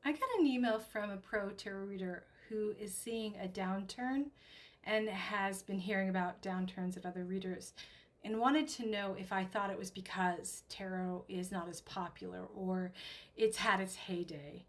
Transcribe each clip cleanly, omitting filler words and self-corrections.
I got an email from a pro tarot reader who is seeing a downturn and has been hearing about downturns of other readers and wanted to know if I thought it was because tarot is not as popular or it's had its heyday.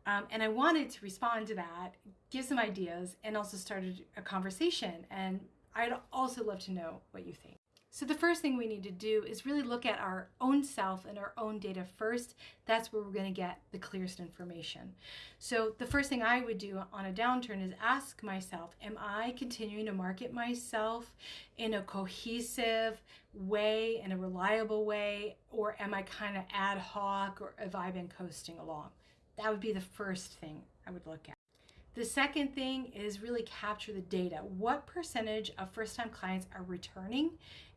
And I wanted to respond to that, give some ideas, and also started a conversation. And I'd also love to know what you think. So the first thing we need to do is really look at our own self and our own data first. That's where we're going to get the clearest information. So the first thing I would do on a downturn is ask myself, am I continuing to market myself in a cohesive way, in a reliable way, or am I kind of ad hoc, or have I been coasting along? That would be the first thing I would look at. The second thing is really capture the data. What percentage of first-time clients are returning,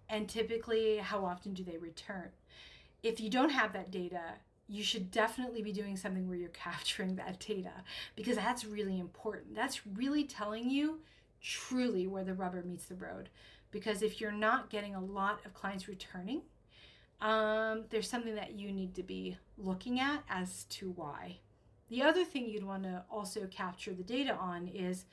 and typically how often do they return? If you don't have that data, you should definitely be doing something where you're capturing that data, because that's really important. That's really telling you truly where the rubber meets the road. Because if you're not getting a lot of clients returning, there's something that you need to be looking at as to why. The other thing you'd want to also capture the data on is,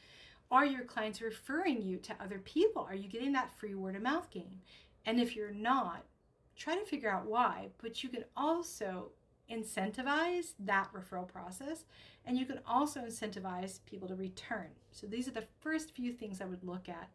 are your clients referring you to other people? Are you getting that free word of mouth game? And if you're not, try to figure out why. But you can also incentivize that referral process, and you can also incentivize people to return. So these are the first few things I would look at.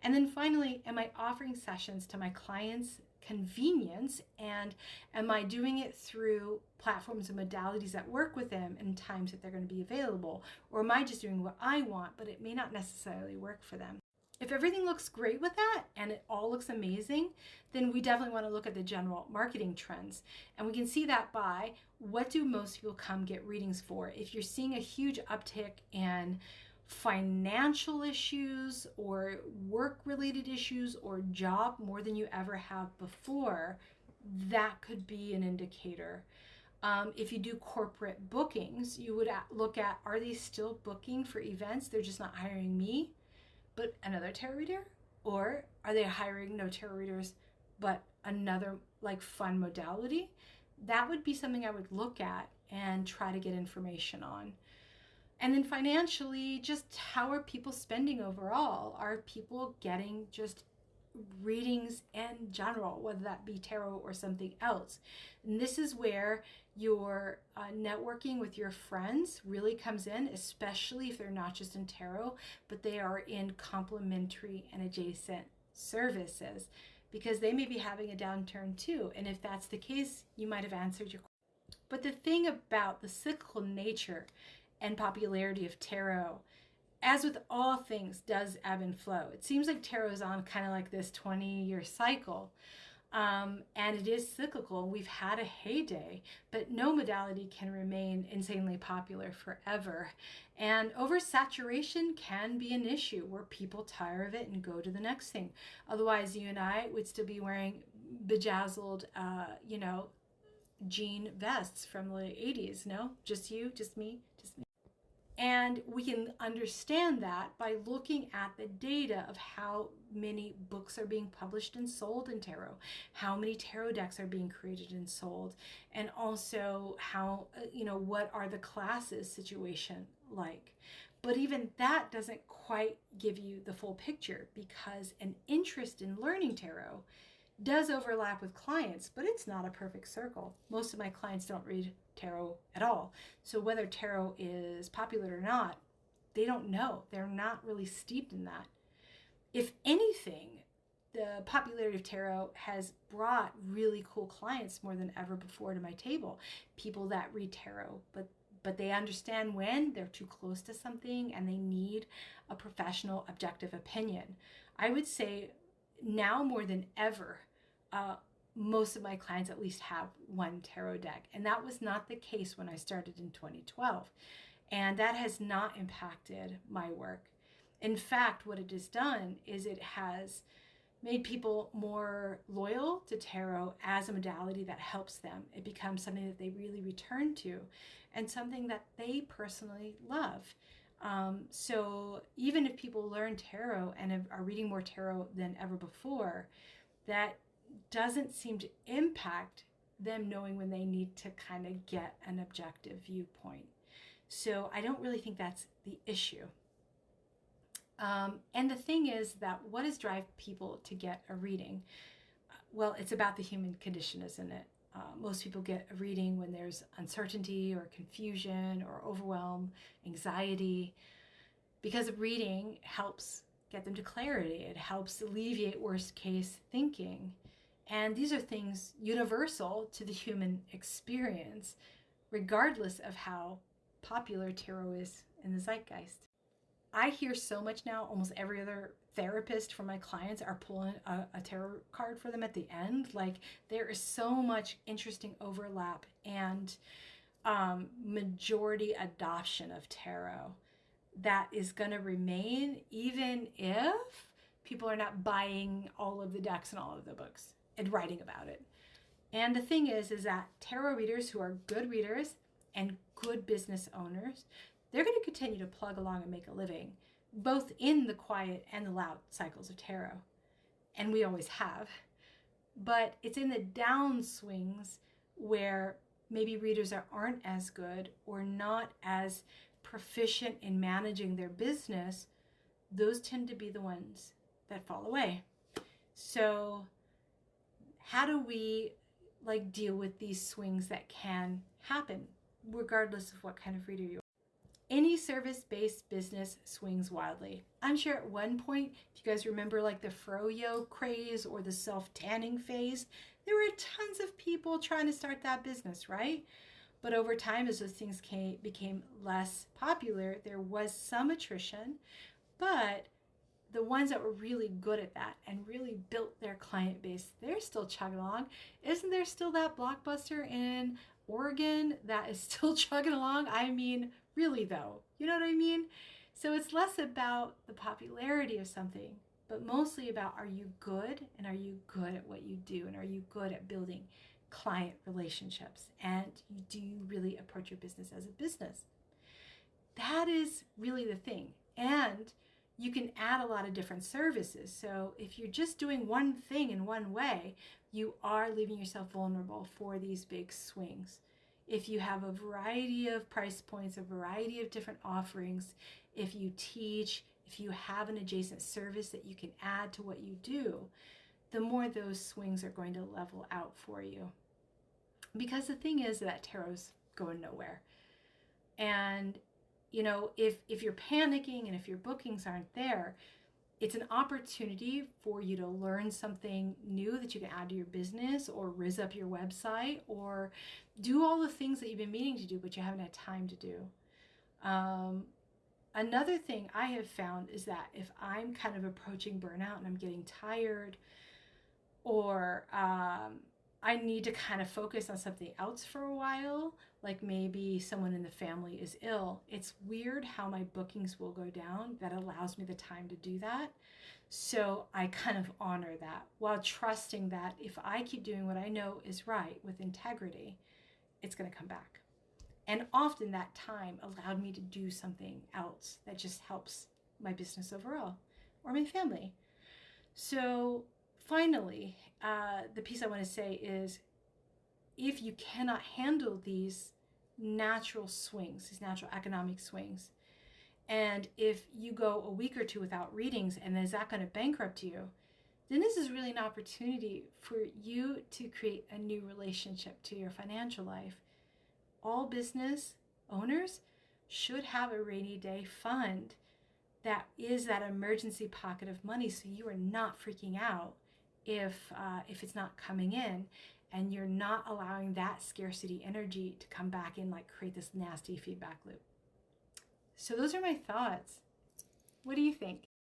And then finally, am I offering sessions to my clients' convenience, and am I doing it through platforms and modalities that work with them in times that they're going to be available? Or am I just doing what I want, but it may not necessarily work for them? If everything looks great with that and it all looks amazing, then we definitely want to look at the general marketing trends. And we can see that by, what do most people come get readings for? If you're seeing a huge uptick in financial issues or work-related issues or job more than you ever have before, that could be an indicator. If you do corporate bookings, you would look at, are they still booking for events? They're just not hiring me, but another tarot reader? Or are they hiring no tarot readers, but another like fun modality? That would be something I would look at and try to get information on. And then financially, just how are people spending overall? Are people getting just readings in general, whether that be tarot or something else? And this is where your networking with your friends really comes in, especially if they're not just in tarot, but they are in complementary and adjacent services, because they may be having a downturn too. And if that's the case, you might have answered your question. But the thing about the cyclical nature and popularity of tarot, as with all things, does ebb and flow. It seems like tarot is on kind of like this 20-year cycle, and it is cyclical. We've had a heyday, but no modality can remain insanely popular forever. And oversaturation can be an issue where people tire of it and go to the next thing. Otherwise, you and I would still be wearing bejazzled, jean vests from the 80s. No, just you, just me, just me. And we can understand that by looking at the data of how many books are being published and sold in tarot, how many tarot decks are being created and sold, and also how, what are the classes situation like. But even that doesn't quite give you the full picture, because an interest in learning tarot does overlap with clients, but it's not a perfect circle. Most of my clients don't read tarot at all. So whether tarot is popular or not, they don't know. They're not really steeped in that. If anything, the popularity of tarot has brought really cool clients more than ever before to my table. People that read tarot, but they understand when they're too close to something and they need a professional, objective opinion. I would say now more than ever, most of my clients at least have one tarot deck. And that was not the case when I started in 2012. And that has not impacted my work. In fact, what it has done is it has made people more loyal to tarot as a modality that helps them. It becomes something that they really return to and something that they personally love. So even if people learn tarot and are reading more tarot than ever before, that doesn't seem to impact them knowing when they need to kind of get an objective viewpoint. So I don't really think that's the issue. And the thing is that what does drive people to get a reading? Well, it's about the human condition, isn't it? Most people get a reading when there's uncertainty or confusion or overwhelm, anxiety, because reading helps get them to clarity. It helps alleviate worst case thinking. And these are things universal to the human experience, regardless of how popular tarot is in the zeitgeist. I hear so much now, almost every other therapist for my clients are pulling a tarot card for them at the end. Like, there is so much interesting overlap and majority adoption of tarot that is going to remain, even if people are not buying all of the decks and all of the books and writing about it. And the thing is that tarot readers who are good readers and good business owners, they're going to continue to plug along and make a living, both in the quiet and the loud cycles of tarot. And we always have. But it's in the downswings where maybe readers aren't as good or not as proficient in managing their business. Those tend to be the ones that fall away. So how do we deal with these swings that can happen, regardless of what kind of reader you are? Any service-based business swings wildly. I'm sure at one point, if you guys remember the froyo craze or the self-tanning phase, there were tons of people trying to start that business, right? But over time, as those things became less popular, there was some attrition, but the ones that were really good at that and really built their client base, they're still chugging along. Isn't there still that Blockbuster in Oregon that is still chugging along? I mean, really though, you know what I mean? So it's less about the popularity of something, but mostly about, are you good, and are you good at what you do, and are you good at building client relationships, and do you really approach your business as a business? That is really the thing. And you can add a lot of different services. So if you're just doing one thing in one way, you are leaving yourself vulnerable for these big swings. If you have a variety of price points, a variety of different offerings, if you teach, if you have an adjacent service that you can add to what you do, the more those swings are going to level out for you. Because the thing is that tarot's going nowhere. And if you're panicking and if your bookings aren't there, it's an opportunity for you to learn something new that you can add to your business, or rizz up your website, or do all the things that you've been meaning to do but you haven't had time to do. Another thing I have found is that if I'm kind of approaching burnout and I'm getting tired, or I need to kind of focus on something else for a while, like maybe someone in the family is ill, it's weird how my bookings will go down. That allows me the time to do that. So I kind of honor that while trusting that if I keep doing what I know is right with integrity, it's going to come back. And often that time allowed me to do something else that just helps my business overall or my family. So finally, the piece I want to say is, if you cannot handle these natural swings, these natural economic swings, and if you go a week or two without readings, and is that going to bankrupt you, then this is really an opportunity for you to create a new relationship to your financial life. All business owners should have a rainy day fund that is that emergency pocket of money, so you are not freaking out if it's not coming in, and you're not allowing that scarcity energy to come back and create this nasty feedback loop. So those are my thoughts. What do you think?